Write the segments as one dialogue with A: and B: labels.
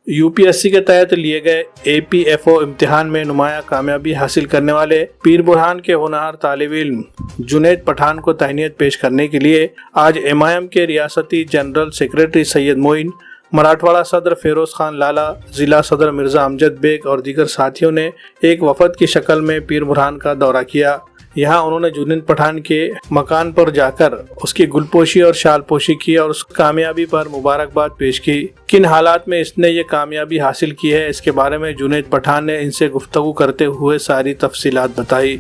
A: UPSC के तहत लिए गए APFO इम्तिहान में नुमाया कामयाबी हासिल करने वाले पीर बुरहान के होनहार तालिब इल्म जुनैद पठान को तहनीत पेश करने के लिए आज MIM के रियासती जनरल सेक्रेटरी सैयद मोइन, मराठवाड़ा सदर फिरोज खान लाला, जिला सदर मिर्ज़ा अमजद बेग और दीगर साथियों ने एक वफद की शक्ल में पीर बुरहान का दौरा किया। यहाँ उन्होंने जुनैद पठान के मकान पर जाकर उसकी गुलपोशी और शालपोशी की और उस कामयाबी पर मुबारकबाद पेश की। किन हालात में इसने ये कामयाबी हासिल की है, इसके बारे में जुनैद पठान ने इनसे गुफ्तगू करते हुए सारी तफसीलात बताई।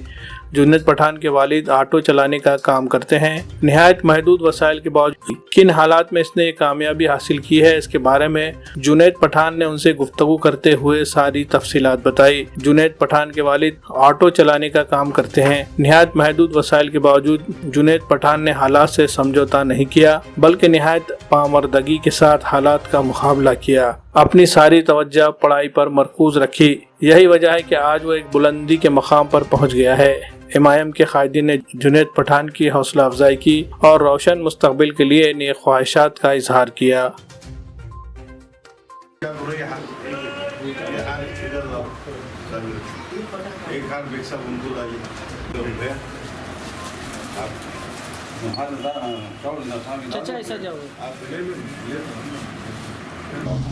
A: जुनैद पठान के वालिद ऑटो चलाने का काम करते हैं। निहायत महदूद वसाइल के बावजूद किन हालात में इसने ये कामयाबी हासिल की है, इसके बारे में जुनैद पठान ने उनसे गुफ्तगू करते हुए सारी तफसीलात बताई। जुनैद पठान के वालिद ऑटो चलाने का काम करते हैं। निहायत महदूद वसाइल के बावजूद जुनैद पठान ने हालात से समझौता नहीं किया, बल्कि निहायत पामर्दगी के साथ हालात का मुकाबला किया। अपनी सारी तवज्जो पढ़ाई पर मरकूज रखी। यही वजह है कि आज वो एक बुलंदी के मकाम पर पहुंच गया है। MIM के कायदीन ने जुनैद पठान की हौसला अफजाई की और रोशन मुस्तकबिल के लिए नेक ख्वाहिशात का इजहार किया।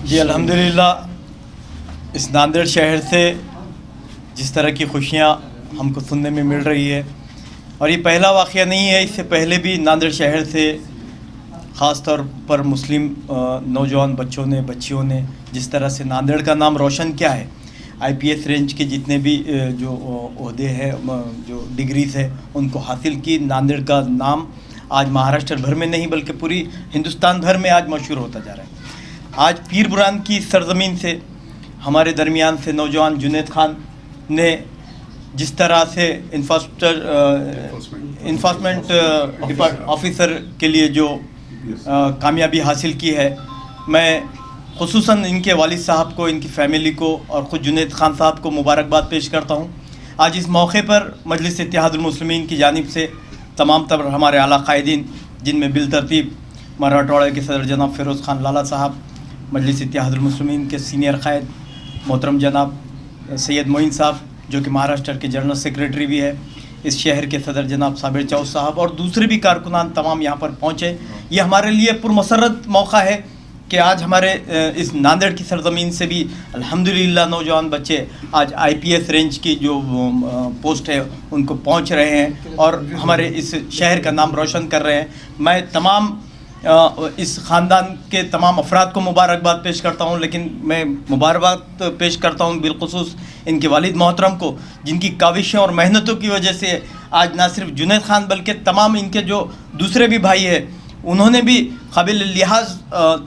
B: जी अल्हम्दुलिल्लाह, इस नांदेड़ शहर से जिस तरह की खुशियाँ हमको सुनने में मिल रही है, और ये पहला वाक़या नहीं है, इससे पहले भी नांदेड़ शहर से ख़ास तौर पर मुस्लिम नौजवान बच्चियों ने जिस तरह से नांदेड़ का नाम रोशन किया है, IPS रेंज के जितने भी जो ओहदे हैं, जो डिग्रीज़ है, उनको हासिल की। नांदेड़ का नाम आज महाराष्ट्र भर में नहीं बल्कि पूरी हिंदुस्तान भर में आज मशहूर होता जा रहा है। आज पीर बुरहान की सरज़मीन से हमारे दरमियान से नौजवान जुनैद खान ने जिस तरह से इन्फोर्समेंट ऑफिसर के लिए जो कामयाबी हासिल की है, मैं खुसूसन इनके वालिद साहब को, इनकी फ़ैमिली को और ख़ुद जुनैद खान साहब को मुबारकबाद पेश करता हूँ। आज इस मौके पर मजलिस इत्तेहादुल मुस्लिमीन की जानिब से तमाम तर हमारे आला कायदीन, जिनमें बिलतरतीब मराठवाड़ा के सदर जनाब फिरोज़ खान लाला साहब, मजलिस इत्तेहादुल मुस्लिमीन के सीनियर कायद मोहतरम जनाब सैयद मोइन साहब जो कि महाराष्ट्र के जनरल सेक्रेटरी भी है, इस शहर के सदर जनाब साबिर चौथ साहब और दूसरे भी कारकुनान तमाम यहाँ पर पहुँचे। ये हमारे लिए पुरमसरत मौका है कि आज हमारे इस नांदेड़ की सरज़मीन से भी अल्हम्दुलिल्लाह नौजवान बच्चे आज IPS रेंज की जो पोस्ट है उनको पहुँच रहे हैं और हमारे इस शहर का नाम रोशन कर रहे हैं। मैं तमाम इस ख़ानदान के तमाम अफराद को मुबारकबाद पेश करता हूँ, लेकिन मैं मुबारकबाद पेश करता हूँ बिलखुसूस इनके वालिद मोहतरम को, जिनकी काविशों और मेहनतों की वजह से आज ना सिर्फ जुनैद खान बल्कि तमाम इनके जो दूसरे भी भाई हैं उन्होंने भी काबिल लिहाज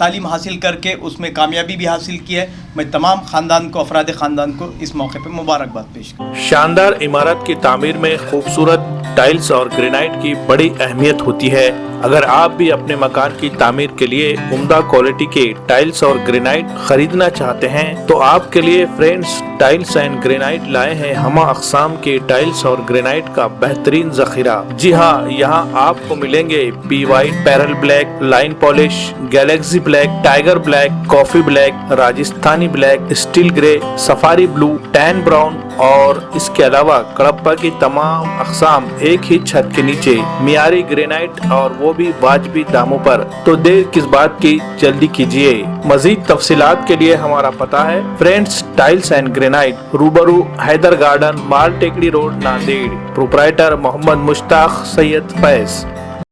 B: तालीम हासिल करके उसमें कामयाबी भी हासिल की है। मैं तमाम ख़ानदान को, अफराद ख़ानदान को इस मौके पर मुबारकबाद पेश करता हूँ।
A: शानदार इमारत की तामीर में खूबसूरत टाइल्स और ग्रेनाइट की बड़ी अहमियत होती है। अगर आप भी अपने मकान की तामीर के लिए उम्दा क्वालिटी के टाइल्स और ग्रेनाइट खरीदना चाहते हैं तो आपके लिए फ्रेंड्स टाइल्स एंड ग्रेनाइट लाए हैं हमा अक़साम के टाइल्स और ग्रेनाइट का बेहतरीन ज़ख़ीरा। जी हाँ, यहाँ आपको मिलेंगे P white, parallel black, line polish, Galaxy black, tiger black, coffee black, Rajasthani black, steel grey, safari blue, tan brown और इसके अलावा कड़प्पा की तमाम अक़साम एक ही छत के नीचे, मियारी ग्रेनाइट और वो भी वाजिबी दामों पर। तो देर किस बात की, जल्दी कीजिए। मजीद तफसीलात के लिए हमारा पता है फ्रेंड्स टाइल्स एंड ग्रेनाइट, रूबरू Haider garden, Mal Tekdi road, Nanded. Proprietor Mohammad Mushtaq Syed Faiz.